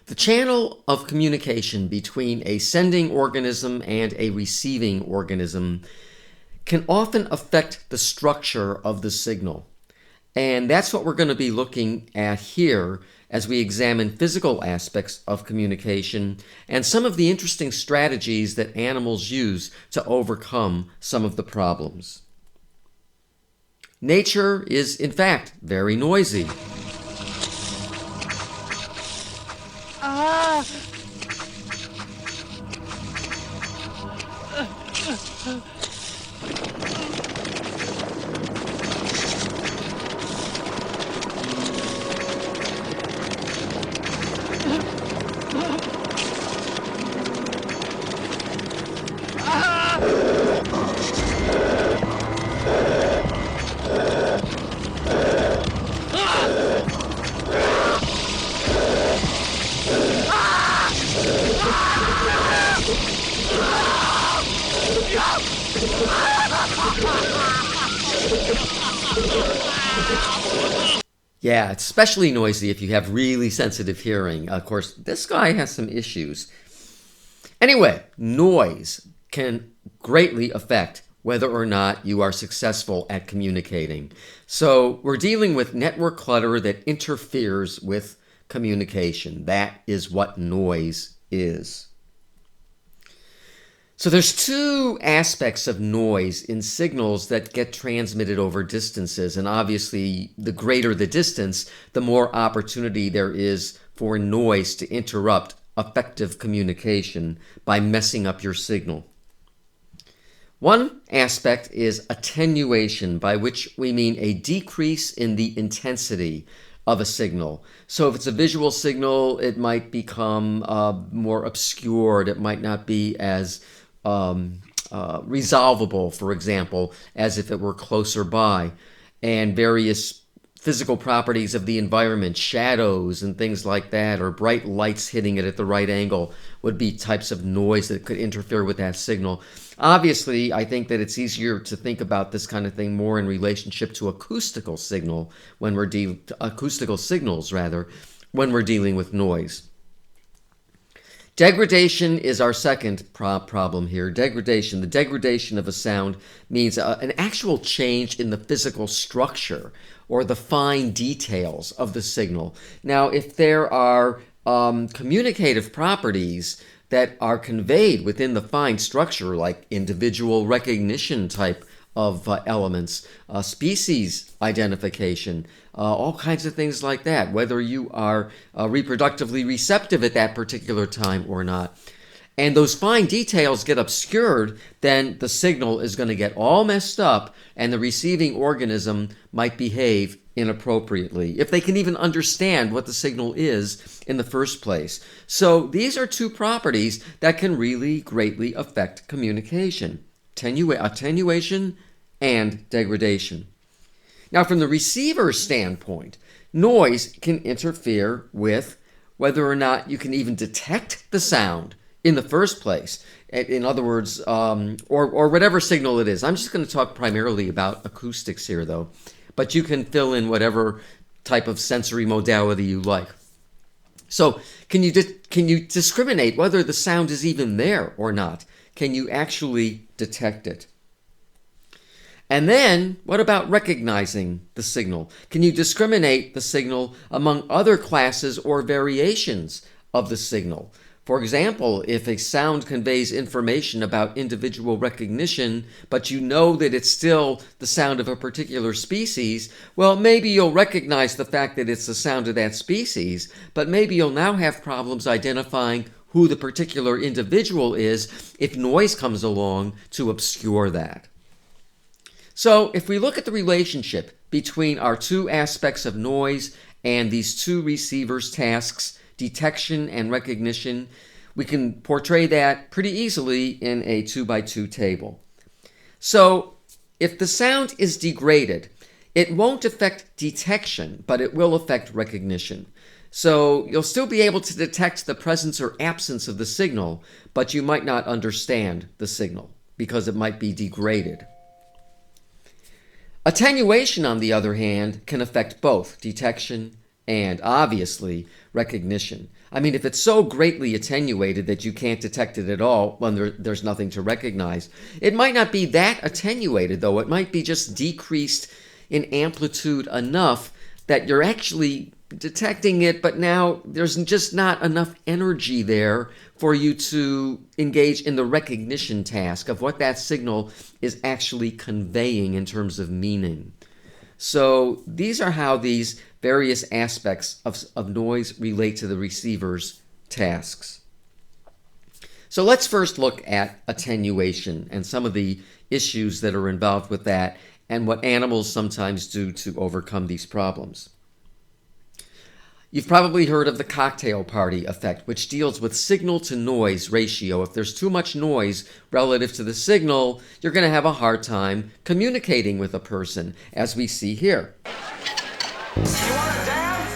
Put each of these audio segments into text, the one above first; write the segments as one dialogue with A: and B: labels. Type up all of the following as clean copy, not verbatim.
A: The channel of communication between a sending organism and a receiving organism can often affect the structure of the signal. And that's what we're going to be looking at here as we examine physical aspects of communication and some of the interesting strategies that animals use to overcome some of the problems. Nature is, in fact, very noisy.
B: Ah!
A: Yeah, it's especially noisy if you have really sensitive hearing. Of course, this guy has some issues. Anyway, noise can greatly affect whether or not you are successful at communicating. So we're dealing with network clutter that interferes with communication. That is what noise is. So there's two aspects of noise in signals that get transmitted over distances, and obviously the greater the distance, the more opportunity there is for noise to interrupt effective communication by messing up your signal. One aspect is attenuation, by which we mean a decrease in the intensity of a signal. So if it's a visual signal, it might become more obscured. It might not be as resolvable, for example, as if it were closer by. And various physical properties of the environment, shadows and things like that, or bright lights hitting it at the right angle would be types of noise that could interfere with that signal. Obviously, I think that it's easier to think about this kind of thing more in relationship to acoustical signals when we're dealing with noise. Degradation is our second problem here. The degradation of a sound means an actual change in the physical structure or the fine details of the signal. Now, if there are communicative properties that are conveyed within the fine structure, like individual recognition type of elements, species identification, all kinds of things like that, whether you are reproductively receptive at that particular time or not. And those fine details get obscured, then the signal is going to get all messed up and the receiving organism might behave inappropriately, if they can even understand what the signal is in the first place. So these are two properties that can really greatly affect communication: attenuation and degradation. Now, from the receiver's standpoint, noise can interfere with whether or not you can even detect the sound in the first place. In other words, or whatever signal it is. I'm just going to talk primarily about acoustics here, though, but you can fill in whatever type of sensory modality you like. So can you discriminate whether the sound is even there or not? Can you actually detect it? And then, what about recognizing the signal? Can you discriminate the signal among other classes or variations of the signal? For example, if a sound conveys information about individual recognition, but you know that it's still the sound of a particular species, well, maybe you'll recognize the fact that it's the sound of that species, but maybe you'll now have problems identifying who the particular individual is if noise comes along to obscure that. So if we look at the relationship between our two aspects of noise and these two receivers' tasks, detection and recognition, we can portray that pretty easily in a 2x2 table. So if the sound is degraded, it won't affect detection, but it will affect recognition. So you'll still be able to detect the presence or absence of the signal, but you might not understand the signal because it might be degraded. Attenuation, on the other hand, can affect both detection and obviously recognition. I mean, if it's so greatly attenuated that you can't detect it at all, well, there's nothing to recognize. It might not be that attenuated, though. It might be just decreased in amplitude enough that you're actually detecting it, but now there's just not enough energy there for you to engage in the recognition task of what that signal is actually conveying in terms of meaning. So these are how these various aspects of noise relate to the receiver's tasks. So let's first look at attenuation and some of the issues that are involved with that and what animals sometimes do to overcome these problems. You've probably heard of the cocktail party effect, which deals with signal-to-noise ratio. If there's too much noise relative to the signal, you're going to have a hard time communicating with a person, as we see here.
B: Do you want to dance?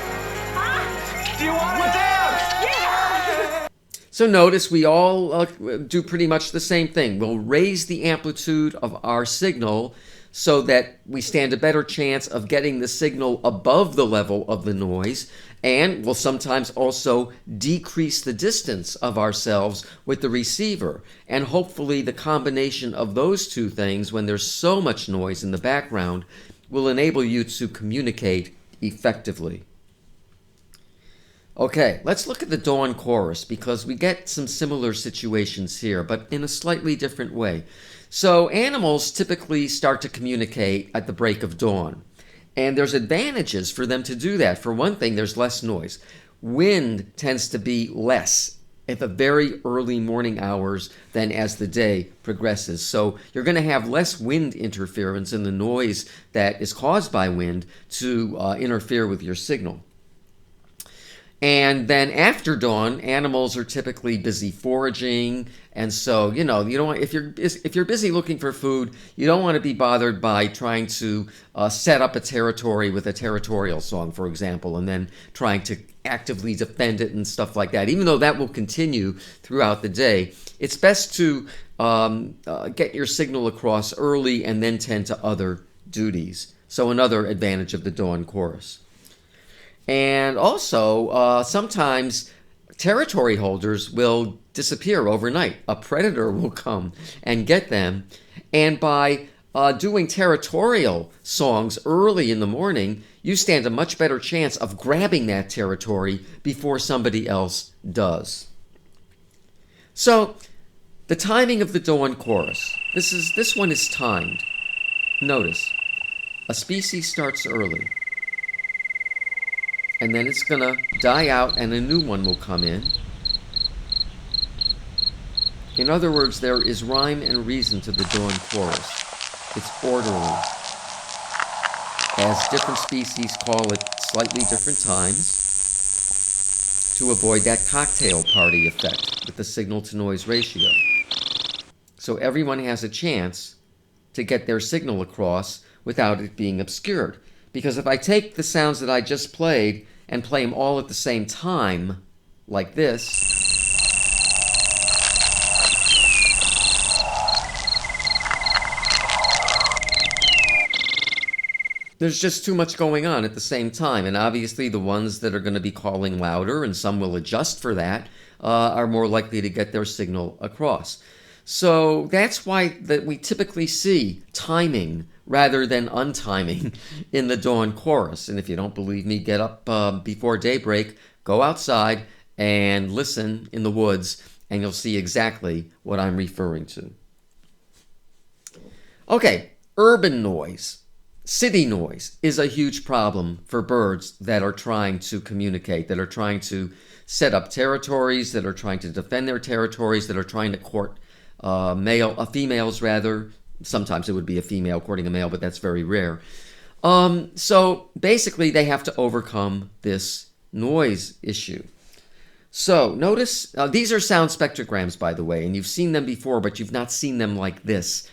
B: Huh? Do you want to dance? Yeah!
A: So notice we all do pretty much the same thing. We'll raise the amplitude of our signal so that we stand a better chance of getting the signal above the level of the noise, and we'll sometimes also decrease the distance of ourselves with the receiver. And hopefully the combination of those two things, when there's so much noise in the background, will enable you to communicate effectively. Okay, let's look at the dawn chorus because we get some similar situations here, but in a slightly different way. So animals typically start to communicate at the break of dawn, and there's advantages for them to do that. For one thing, there's less noise. Wind tends to be less at the very early morning hours than as the day progresses. So you're going to have less wind interference in the noise that is caused by wind to interfere with your signal. And then after dawn, animals are typically busy foraging, and so you don't want, if you're busy looking for food, you don't want to be bothered by trying to set up a territory with a territorial song, for example, and then trying to actively defend it and stuff like that. Even though that will continue throughout the day, it's best to get your signal across early and then tend to other duties. So another advantage of the dawn chorus. And also, sometimes territory holders will disappear overnight. A predator will come and get them. And by doing territorial songs early in the morning, you stand a much better chance of grabbing that territory before somebody else does. So, the timing of the dawn chorus. This one is timed. Notice, a species starts early, and then it's going to die out and a new one will come in. In other words, there is rhyme and reason to the dawn chorus. It's orderly, as different species call it slightly different times to avoid that cocktail party effect with the signal-to-noise ratio. So everyone has a chance to get their signal across without it being obscured. Because if I take the sounds that I just played and play them all at the same time, like this, there's just too much going on at the same time. And obviously the ones that are going to be calling louder, and some will adjust for that, are more likely to get their signal across. So that's why that we typically see timing rather than untiming in the dawn chorus. And if you don't believe me, get up before daybreak, go outside and listen in the woods, and you'll see exactly what I'm referring to. Okay, urban noise. City noise is a huge problem for birds that are trying to communicate, that are trying to set up territories, that are trying to defend their territories, that are trying to court females rather. Sometimes it would be a female courting a male, but that's very rare. So basically they have to overcome this noise issue. So notice, these are sound spectrograms, by the way, and you've seen them before, but you've not seen them like this.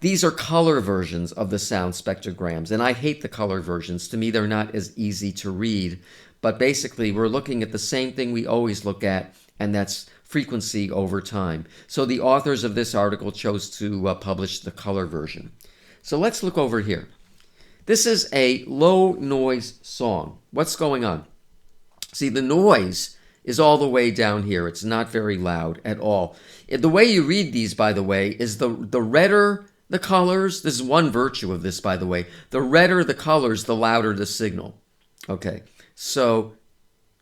A: These are color versions of the sound spectrograms, and I hate the color versions. To me, they're not as easy to read, but basically we're looking at the same thing we always look at, and that's frequency over time. So the authors of this article chose to publish the color version. So let's look over here. This is a low noise song. What's going on? See, the noise is all the way down here. It's not very loud at all. The way you read these, by the way, is the redder the colors. This is one virtue of this, by the way. The redder the colors, the louder the signal. Okay, so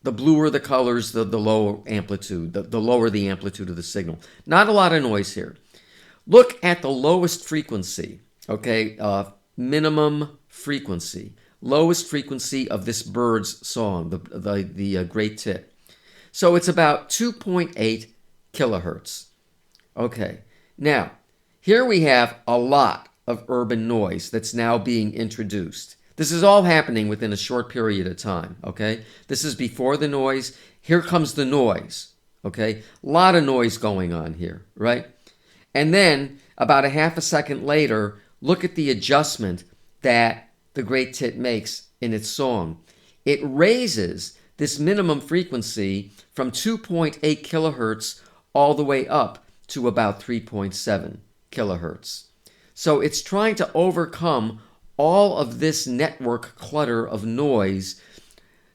A: the bluer the colors, the lower amplitude, the lower the amplitude of the signal. Not a lot of noise here. Look at the lowest frequency, okay, minimum frequency, lowest frequency of this bird's song, the great tit. So it's about 2.8 kilohertz. Okay, now here we have a lot of urban noise that's now being introduced. This is all happening within a short period of time, okay? This is before the noise. Here comes the noise, okay? A lot of noise going on here, right? And then about a half a second later, look at the adjustment that the great tit makes in its song. It raises this minimum frequency from 2.8 kilohertz all the way up to about 3.7 kilohertz. So it's trying to overcome all of this network clutter of noise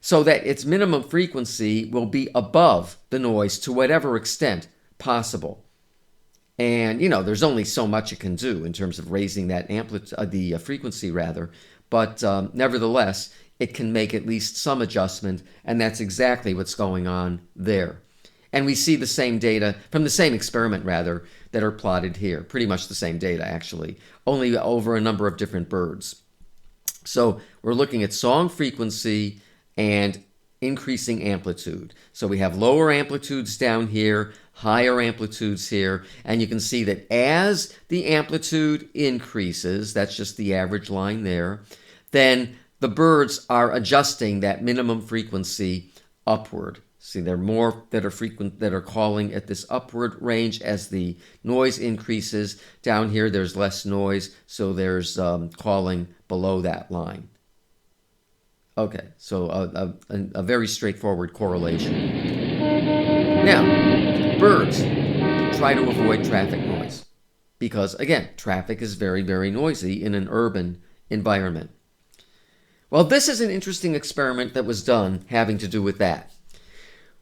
A: so that its minimum frequency will be above the noise to whatever extent possible. And, you know, there's only so much it can do in terms of raising that the frequency rather, but nevertheless, it can make at least some adjustment, and that's exactly what's going on there. And we see the same data from the same experiment, rather, that are plotted here. Pretty much the same data, actually, only over a number of different birds. So we're looking at song frequency and increasing amplitude. So we have lower amplitudes down here, higher amplitudes here, and you can see that as the amplitude increases, that's just the average line there, then the birds are adjusting that minimum frequency upward. See, there are more that are calling at this upward range as the noise increases. Down here, there's less noise, so there's calling below that line. Okay, so a very straightforward correlation. Now, birds try to avoid traffic noise because, again, traffic is very, very noisy in an urban environment. Well, this is an interesting experiment that was done having to do with that.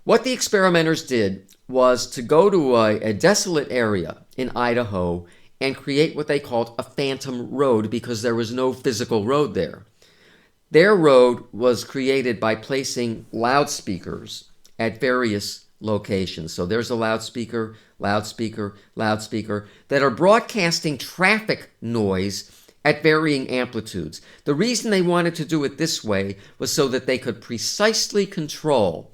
A: What the experimenters did was to go to a desolate area in Idaho and create what they called a phantom road because there was no physical road there. Their road was created by placing loudspeakers at various locations. So there's a loudspeaker, loudspeaker, loudspeaker that are broadcasting traffic noise at varying amplitudes. The reason they wanted to do it this way was so that they could precisely control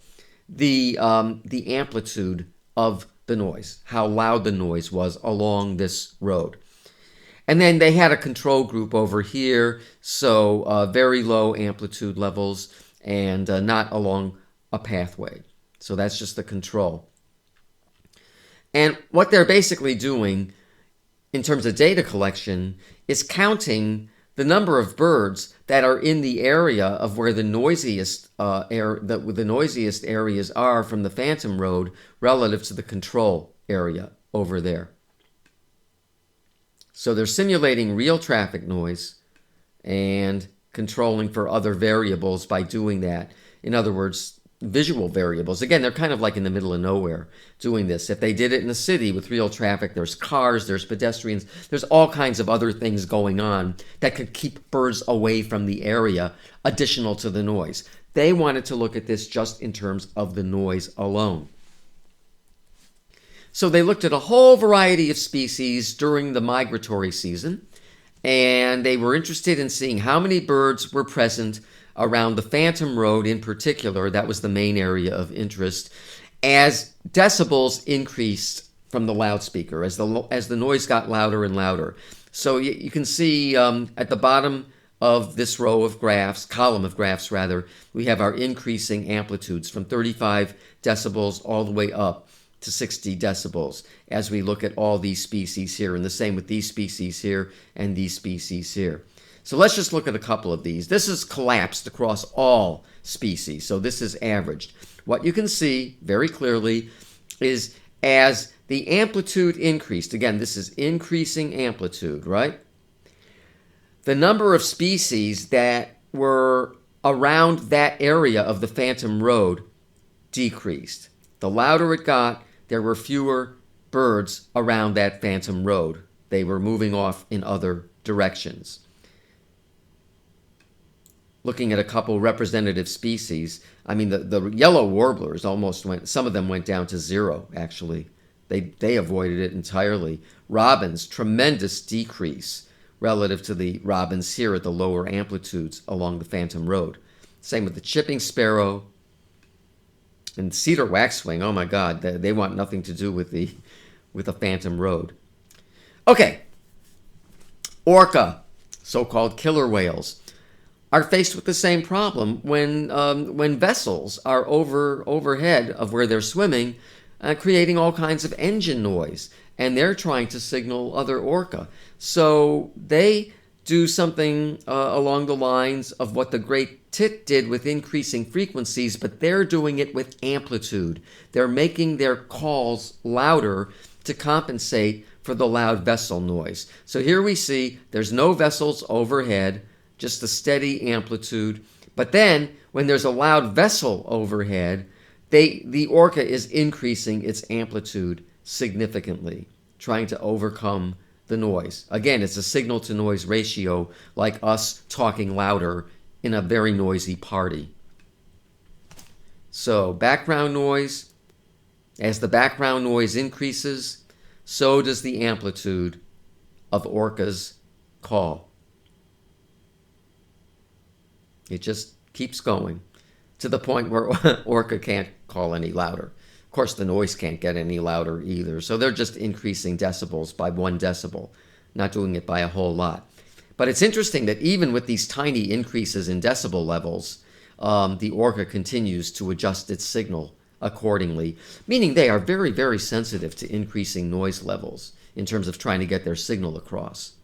A: the amplitude of the noise, how loud the noise was along this road. And then they had a control group over here, so very low amplitude levels and not along a pathway. So that's just the control. And what they're basically doing in terms of data collection is counting the number of birds that are in the area of where the noisiest areas are from the phantom road relative to the control area over there. So they're simulating real traffic noise and controlling for other variables by doing that. In other words, visual variables. Again, they're kind of like in the middle of nowhere doing this. If they did it in a city with real traffic, there's cars, there's pedestrians, there's all kinds of other things going on that could keep birds away from the area additional to the noise. They wanted to look at this just in terms of the noise alone. So they looked at a whole variety of species during the migratory season, and they were interested in seeing how many birds were present around the Phantom Road in particular. That was the main area of interest, as decibels increased from the loudspeaker, as the noise got louder and louder. So you can see at the bottom of this row of graphs, column of graphs rather, we have our increasing amplitudes from 35 decibels all the way up to 60 decibels as we look at all these species here, and the same with these species here and these species here. So let's just look at a couple of these. This is collapsed across all species, so this is averaged. What you can see very clearly is as the amplitude increased, again, this is increasing amplitude, right? the number of species that were around that area of the Phantom Road decreased. The louder it got, there were fewer birds around that Phantom Road. They were moving off in other directions. Looking at a couple representative species, I mean, the yellow warblers almost went, some of them went down to zero, actually. They avoided it entirely. Robins, tremendous decrease relative to the robins here at the lower amplitudes along the Phantom Road. Same with the chipping sparrow and cedar waxwing. Oh my God, they want nothing to do with the Phantom Road. Okay, orca, so-called killer whales, are faced with the same problem when vessels are overhead of where they're swimming, creating all kinds of engine noise, and they're trying to signal other orca. So they do something along the lines of what the great tit did with increasing frequencies, but they're doing it with amplitude. They're making their calls louder to compensate for the loud vessel noise. So here we see there's no vessels overhead, just a steady amplitude. But then when there's a loud vessel overhead, the orca is increasing its amplitude significantly, trying to overcome the noise. Again, it's a signal to noise ratio, like us talking louder in a very noisy party. So background noise, as the background noise increases, so does the amplitude of orca's call. It just keeps going to the point where orca can't call any louder. Of course, the noise can't get any louder either. So they're just increasing decibels by 1 decibel, not doing it by a whole lot. But it's interesting that even with these tiny increases in decibel levels, the orca continues to adjust its signal accordingly, meaning they are very, very sensitive to increasing noise levels in terms of trying to get their signal across.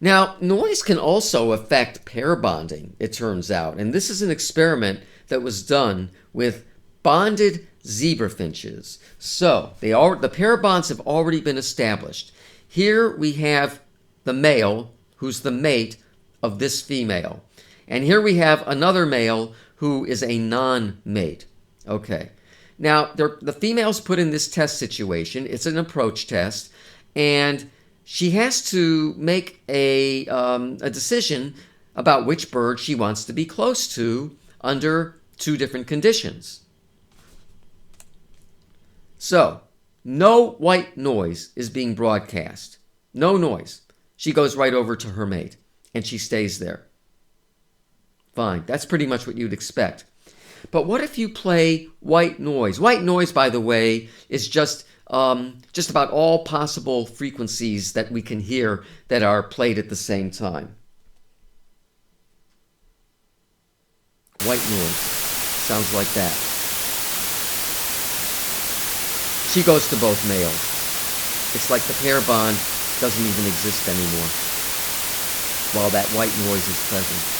A: Now, noise can also affect pair bonding, it turns out. And this is an experiment that was done with bonded zebra finches. So, the pair bonds have already been established. Here we have the male, who's the mate of this female. And here we have another male who is a non-mate. Okay. Now, the female's put in this test situation. It's an approach test. And she has to make a decision about which bird she wants to be close to under 2 different conditions. So, no white noise is being broadcast. No noise. She goes right over to her mate, and she stays there. Fine. That's pretty much what you'd expect. But what if you play white noise? White noise, by the way, is just about all possible frequencies that we can hear that are played at the same time. White noise sounds like that. She goes to both males. It's like the pair bond doesn't even exist anymore while that white noise is present.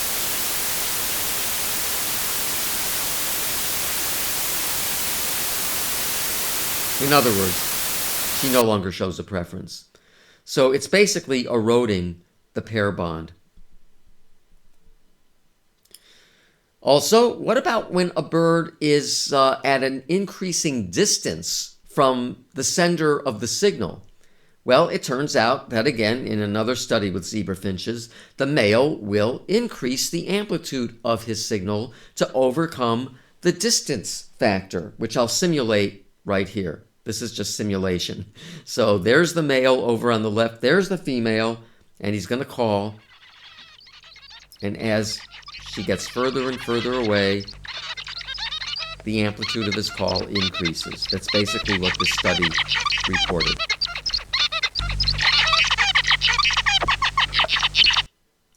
A: In other words, she no longer shows a preference. So it's basically eroding the pair bond. Also, what about when a bird is at an increasing distance from the sender of the signal? Well, it turns out that, again, in another study with zebra finches, the male will increase the amplitude of his signal to overcome the distance factor, which I'll simulate right here. This is just simulation. So there's the male over on the left. There's the female, and he's going to call. And as she gets further and further away, the amplitude of his call increases. That's basically what this study reported.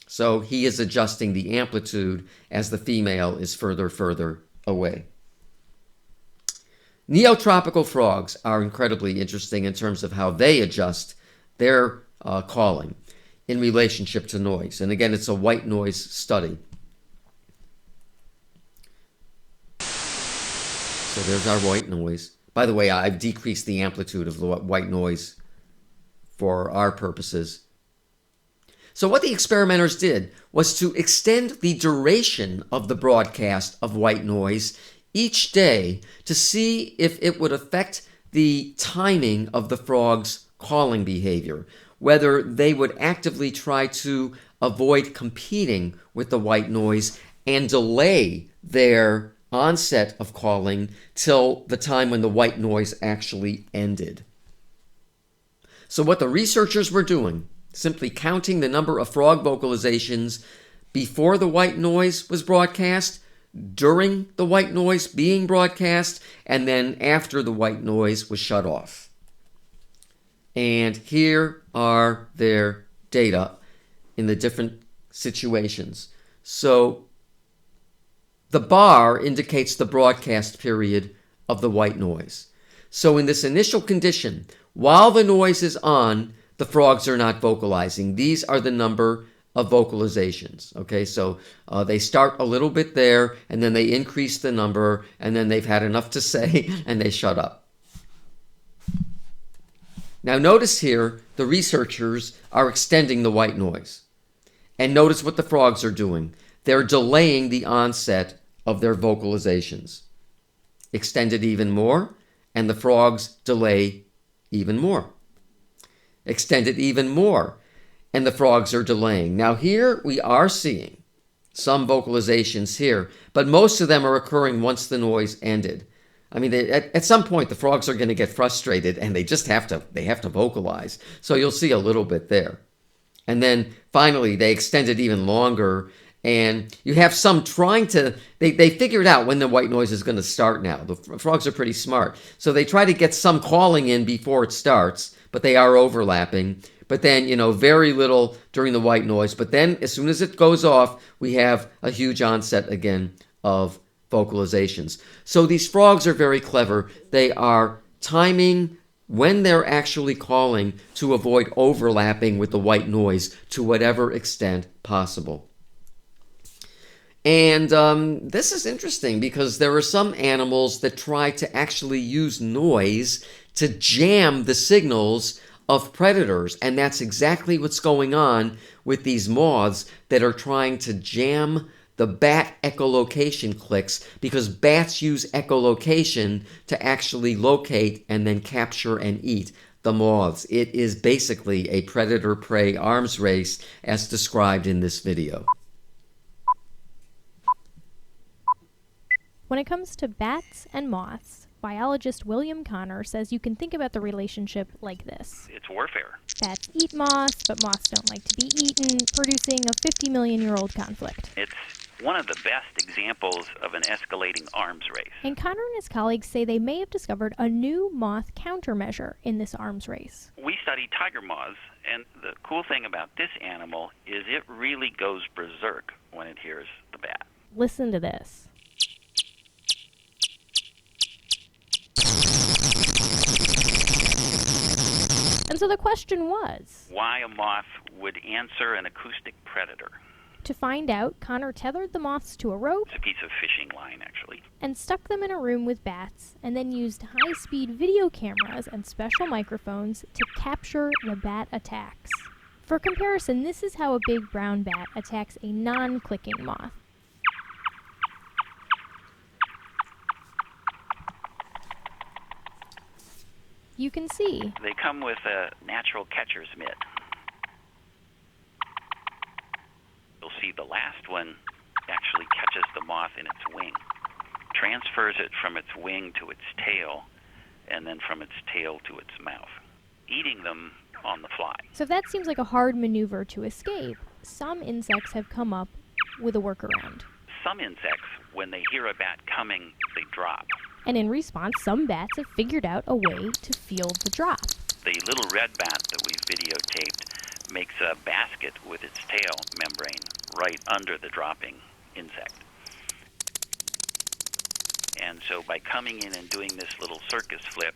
A: So he is adjusting the amplitude as the female is further away. Neotropical frogs are incredibly interesting in terms of how they adjust their calling in relationship to noise. And again, it's a white noise study. So there's our white noise. By the way, I've decreased the amplitude of the white noise for our purposes So what the experimenters did was to extend the duration of the broadcast of white noise each day to see if it would affect the timing of the frogs' calling behavior, whether they would actively try to avoid competing with the white noise and delay their onset of calling till the time when the white noise actually ended. So what the researchers were doing, simply counting the number of frog vocalizations before the white noise was broadcast, during the white noise being broadcast, and then after the white noise was shut off. And here are their data in the different situations. So the bar indicates the broadcast period of the white noise. So in this initial condition, while the noise is on, the frogs are not vocalizing. These are the number of vocalizations. Okay, so they start a little bit there, and then they increase the number, and then they've had enough to say, and they shut up. Now notice here, the researchers are extending the white noise. And notice what the frogs are doing. They're delaying the onset of their vocalizations. Extend it even more, and the frogs delay even more. Extend it even more, and the frogs are delaying. Now here we are seeing some vocalizations here, but most of them are occurring once the noise ended. I mean, at some point the frogs are going to get frustrated, and they have to vocalize. So you'll see a little bit there. And then finally they extend it even longer, and you have some trying to, they figured out when the white noise is going to start now. The frogs are pretty smart. So they try to get some calling in before it starts, but they are overlapping. But then, very little during the white noise. But then as soon as it goes off, we have a huge onset again of vocalizations. So these frogs are very clever. They are timing when they're actually calling to avoid overlapping with the white noise to whatever extent possible. And this is interesting because there are some animals that try to actually use noise to jam the signals of predators. And that's exactly what's going on with these moths that are trying to jam the bat echolocation clicks, because bats use echolocation to actually locate and then capture and eat the moths. It is basically a predator-prey arms race as described in this video.
C: When it comes to bats and moths, biologist William Connor says you can think about the relationship like this.
D: It's warfare.
C: Bats eat moths, but moths don't like to be eaten, producing a 50-million-year-old conflict.
D: It's one of the best examples of an escalating arms race.
C: And Connor and his colleagues say they may have discovered a new moth countermeasure in this arms race.
D: We study tiger moths, and the cool thing about this animal is it really goes berserk when it hears the bat.
C: Listen to this. And so the question was,
D: why a moth would answer an acoustic predator.
C: To find out, Connor tethered the moths to a rope
D: It's a piece of fishing line, actually.
C: and stuck them in a room with bats, and then used high-speed video cameras and special microphones to capture the bat attacks. For comparison, this is how a big brown bat attacks a non-clicking moth. You can see
D: They come with a natural catcher's mitt. You'll see the last one actually catches the moth in its wing, transfers it from its wing to its tail, and then from its tail to its mouth, eating them on the fly.
C: So if that seems like a hard maneuver to escape, some insects have come up with a workaround.
D: Some insects, when they hear a bat coming, they drop.
C: And in response, some bats have figured out a way to field the drop.
D: The little red bat that we've videotaped makes a basket with its tail membrane right under the dropping insect. And so by coming in and doing this little circus flip,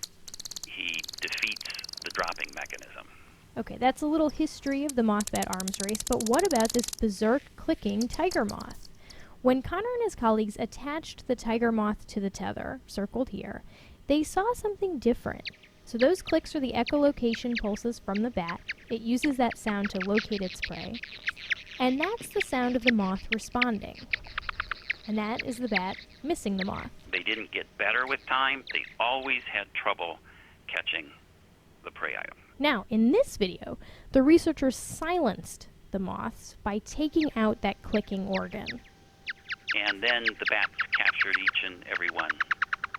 D: he defeats the dropping mechanism.
C: Okay, that's a little history of the moth-bat arms race, but what about this berserk clicking tiger moth? When Connor and his colleagues attached the tiger moth to the tether, circled here, they saw something different. So those clicks are the echolocation pulses from the bat. It uses that sound to locate its prey. And that's the sound of the moth responding. And that is the bat missing the moth.
D: They didn't get better with time. They always had trouble catching the prey item.
C: Now, in this video, the researchers silenced the moths by taking out that clicking organ.
D: And then the bats captured each and every one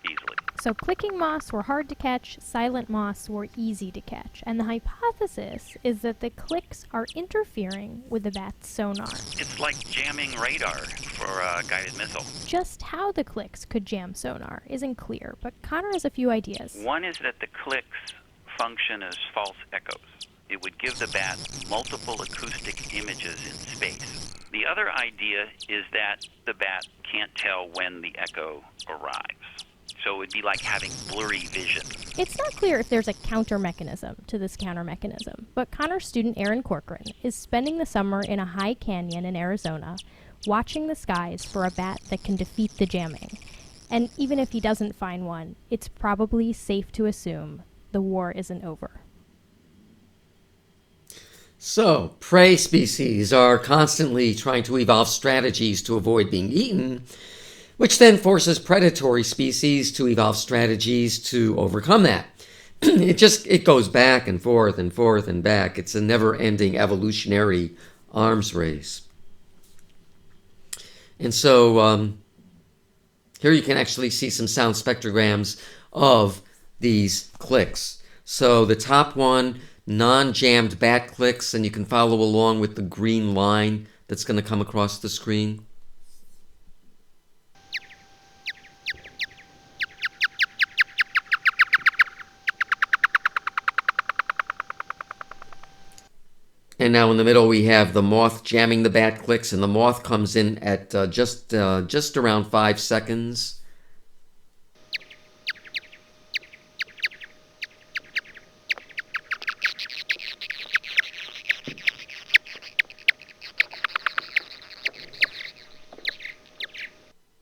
D: easily.
C: So clicking moths were hard to catch, silent moths were easy to catch. And the hypothesis is that the clicks are interfering with the bat's sonar.
D: It's like jamming radar for a guided missile.
C: Just how the clicks could jam sonar isn't clear, but Connor has a few ideas.
D: One is that the clicks function as false echoes. It would give the bat multiple acoustic images in space. The other idea is that the bat can't tell when the echo arrives. So it would be like having blurry vision.
C: It's not clear if there's a counter mechanism to this counter mechanism, but Connor's student Aaron Corcoran is spending the summer in a high canyon in Arizona, watching the skies for a bat that can defeat the jamming. And even if he doesn't find one, it's probably safe to assume the war isn't over.
A: So, prey species are constantly trying to evolve strategies to avoid being eaten, which then forces predatory species to evolve strategies to overcome that. It goes back and forth and back. It's a never-ending evolutionary arms race. And so here you can actually see some sound spectrograms of these clicks. So the top one, non-jammed bat clicks, and you can follow along with the green line that's going to come across the screen. And now in the middle we have the moth jamming the bat clicks, and the moth comes in at just around 5 seconds.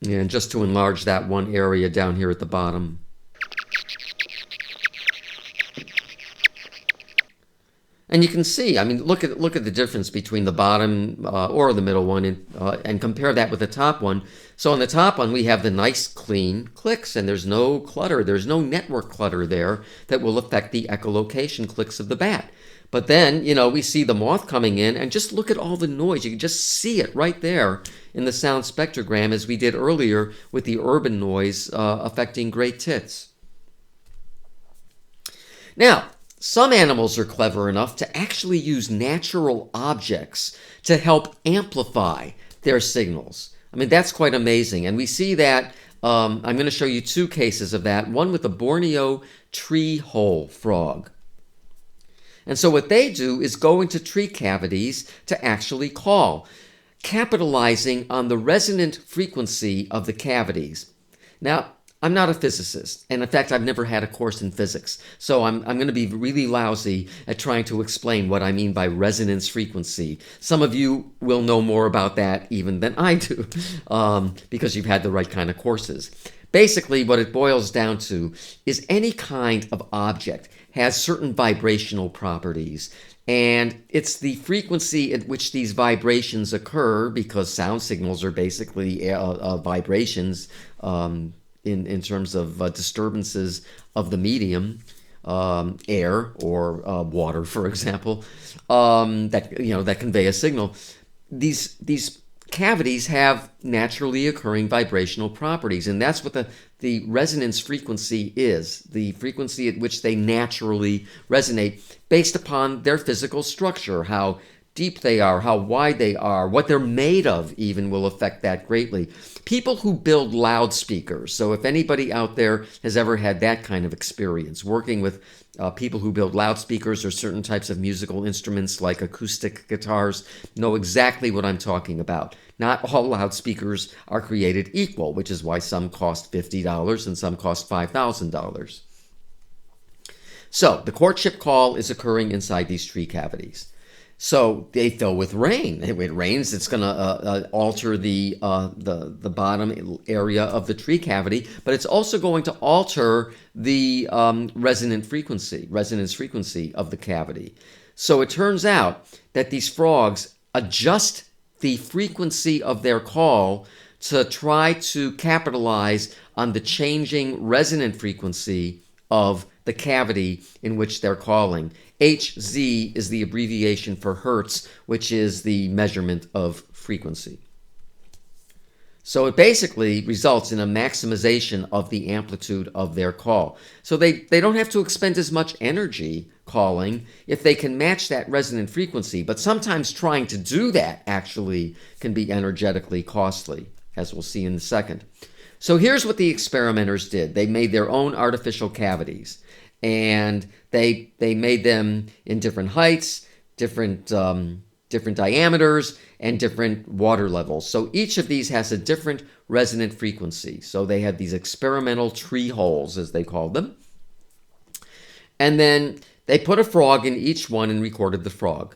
A: And just to enlarge that one area down here at the bottom. And you can see, I mean, look at the difference between the bottom or the middle one and compare that with the top one. So on the top one, we have the nice clean clicks, and there's no clutter. There's no network clutter there that will affect the echolocation clicks of the bat. But then, we see the moth coming in, and just look at all the noise. You can just see it right there in the sound spectrogram, as we did earlier with the urban noise affecting great tits. Now, some animals are clever enough to actually use natural objects to help amplify their signals. I mean, that's quite amazing. And we see that, I'm going to show you 2 cases of that, one with a Borneo tree hole frog. And so what they do is go into tree cavities to actually call, capitalizing on the resonant frequency of the cavities. Now, I'm not a physicist, and in fact, I've never had a course in physics, so I'm going to be really lousy at trying to explain what I mean by resonance frequency. Some of you will know more about that even than I do, because you've had the right kind of courses. Basically, what it boils down to is any kind of object has certain vibrational properties, and it's the frequency at which these vibrations occur, because sound signals are basically vibrations in terms of disturbances of the medium, air or water, for example, that convey a signal. These cavities have naturally occurring vibrational properties, and that's what the resonance frequency is, the frequency at which they naturally resonate based upon their physical structure. How deep they are, how wide they are, what they're made of even will affect that greatly. People who build loudspeakers, so if anybody out there has ever had that kind of experience, working with people who build loudspeakers or certain types of musical instruments like acoustic guitars, know exactly what I'm talking about. Not all loudspeakers are created equal, which is why some cost $50 and some cost $5,000. So the courtship call is occurring inside these tree cavities. So they fill with rain. If it rains, it's going to alter the bottom area of the tree cavity, but it's also going to alter the resonance frequency of the cavity. So it turns out that these frogs adjust the frequency of their call to try to capitalize on the changing resonant frequency of the cavity in which they're calling. Hz is the abbreviation for hertz, which is the measurement of frequency. So it basically results in a maximization of the amplitude of their call. So they don't have to expend as much energy calling if they can match that resonant frequency. But sometimes trying to do that actually can be energetically costly, as we'll see in a second. So here's what the experimenters did. They made their own artificial cavities, and they made them in different heights, different diameters, and different water levels. So each of these has a different resonant frequency. So they had these experimental tree holes, as they called them. And then they put a frog in each one and recorded the frog.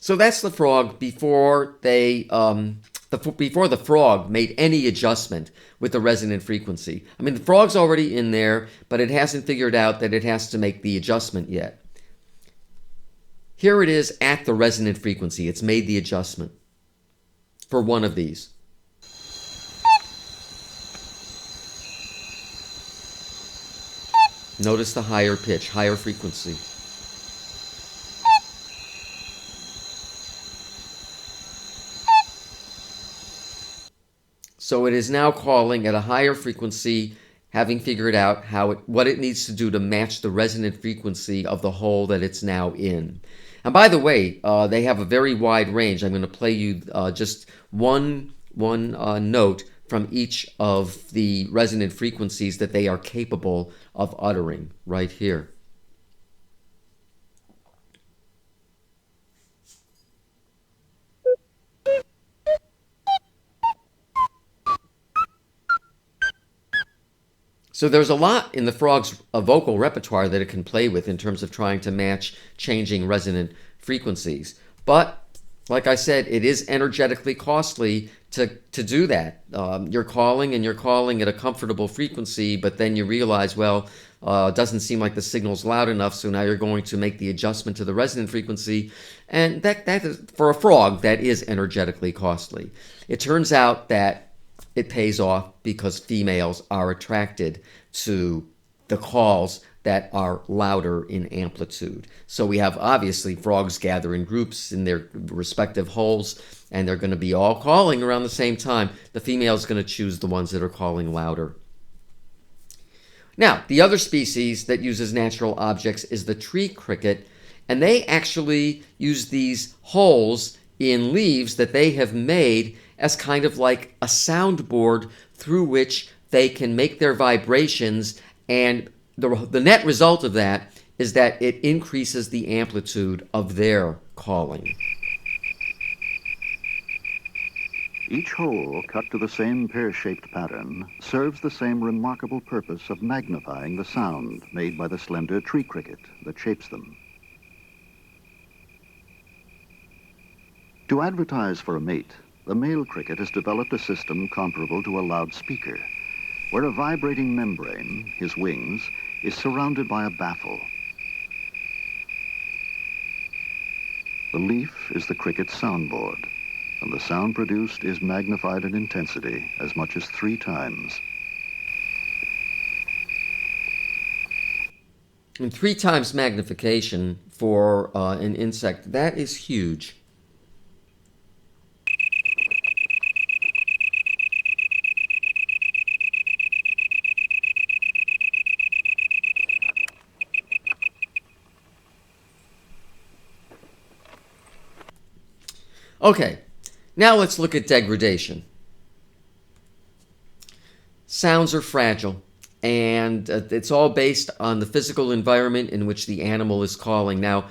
A: So that's the frog before before the frog made any adjustment with the resonant frequency. I mean, the frog's already in there, but it hasn't figured out that it has to make the adjustment yet. Here it is at the resonant frequency. It's made the adjustment for one of these. Notice the higher pitch, higher frequency. So it is now calling at a higher frequency, having figured out what it needs to do to match the resonant frequency of the hole that it's now in. And by the way, they have a very wide range. I'm going to play you just one note from each of the resonant frequencies that they are capable of uttering right here. So there's a lot in the frog's vocal repertoire that it can play with in terms of trying to match changing resonant frequencies. But like I said, it is energetically costly to do that. You're calling at a comfortable frequency, but then you realize, well, it doesn't seem like the signal's loud enough, so now you're going to make the adjustment to the resonant frequency. And that is, for a frog, that is energetically costly. It turns out that it pays off because females are attracted to the calls that are louder in amplitude. So we have, obviously, frogs gather in groups in their respective holes, and they're going to be all calling around the same time. The female is going to choose the ones that are calling louder. Now, the other species that uses natural objects is the tree cricket, and they actually use these holes in leaves that they have made as kind of like a soundboard through which they can make their vibrations, and the net result of that is that it increases the amplitude of their calling.
E: Each hole, cut to the same pear-shaped pattern, serves the same remarkable purpose of magnifying the sound made by the slender tree cricket that shapes them. To advertise for a mate, the male cricket has developed a system comparable to a loudspeaker, where a vibrating membrane, his wings, is surrounded by a baffle. The leaf is the cricket's soundboard, and the sound produced is magnified in intensity as much as 3 times.
A: And 3 times magnification for an insect, that is huge. Okay, now let's look at degradation. Sounds are fragile, and it's all based on the physical environment in which the animal is calling. Now,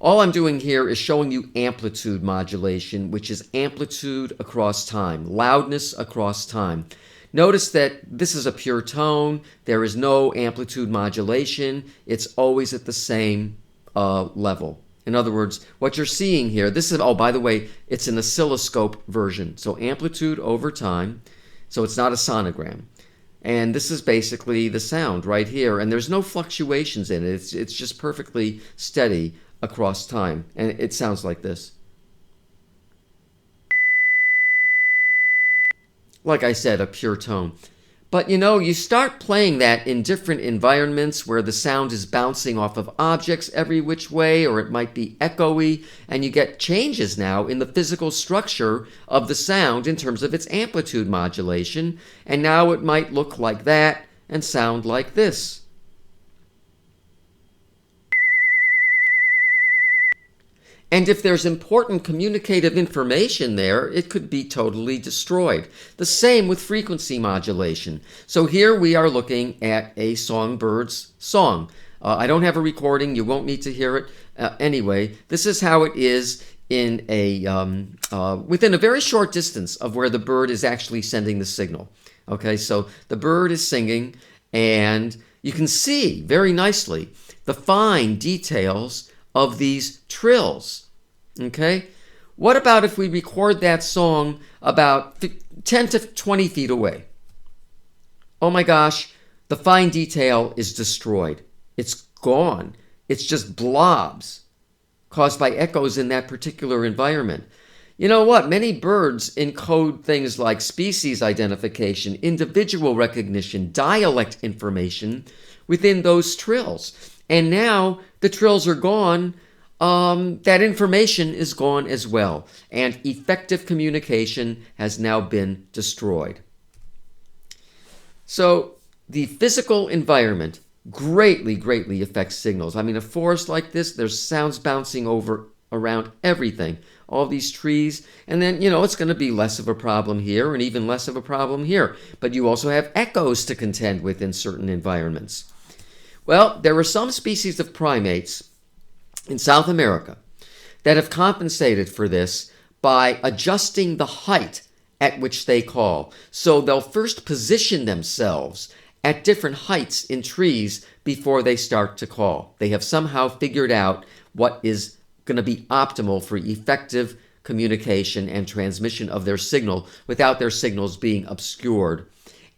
A: All I'm doing here is showing you amplitude modulation, which is amplitude across time, loudness across time. Notice that this is a pure tone. There is no amplitude modulation. It's always at the same level. In other words, what you're seeing here, this is, oh, by the way, it's an oscilloscope version. So amplitude over time. So it's not a sonogram. And this is basically the sound right here. And there's no fluctuations in it. It's just perfectly steady across time. And it sounds like this. Like I said, a pure tone. But you know, you start playing that in different environments where the sound is bouncing off of objects every which way, or it might be echoey, and you get changes now in the physical structure of the sound in terms of its amplitude modulation, and now it might look like that and sound like this. And if there's important communicative information there, it could be totally destroyed. The same with frequency modulation. So here we are looking at a songbird's song. I don't have a recording. You won't need to hear it. Anyway, this is how it is in within a very short distance of where the bird is actually sending the signal. Okay, so the bird is singing, and you can see very nicely the fine details of these trills. Okay? What about if we record that song about 10 to 20 feet away? Oh my gosh, the fine detail is destroyed. It's gone. It's just blobs caused by echoes in that particular environment. You know what? Many birds encode things like species identification, individual recognition, dialect information within those trills. And now the trills are gone. That information is gone as well. And effective communication has now been destroyed. So the physical environment greatly, greatly affects signals. I mean, a forest like this, there's sounds bouncing around everything. All these trees. And then, you know, it's going to be less of a problem here and even less of a problem here. But you also have echoes to contend with in certain environments. Well, there are some species of primates in South America that have compensated for this by adjusting the height at which they call. So they'll first position themselves at different heights in trees before they start to call. They have somehow figured out what is going to be optimal for effective communication and transmission of their signal without their signals being obscured.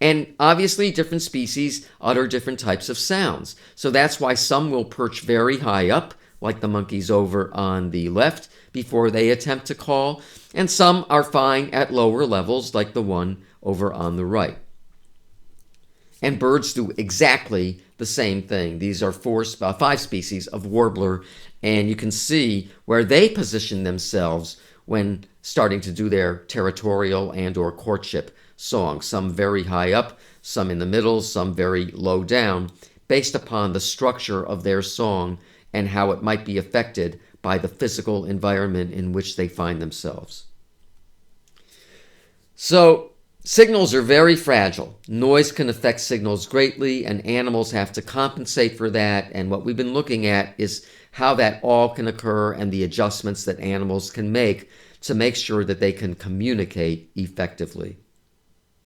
A: And obviously, different species utter different types of sounds. So that's why some will perch very high up, like the monkeys over on the left, before they attempt to call. And some are fine at lower levels, like the one over on the right. And birds do exactly the same thing. These are 5 species of warbler, and you can see where they position themselves when starting to do their territorial and or courtship song. Some very high up, some in the middle, some very low down, based upon the structure of their song and how it might be affected by the physical environment in which they find themselves. So, signals are very fragile. Noise can affect signals greatly, and animals have to compensate for that. And what we've been looking at is how that all can occur and the adjustments that animals can make to make sure that they can communicate effectively.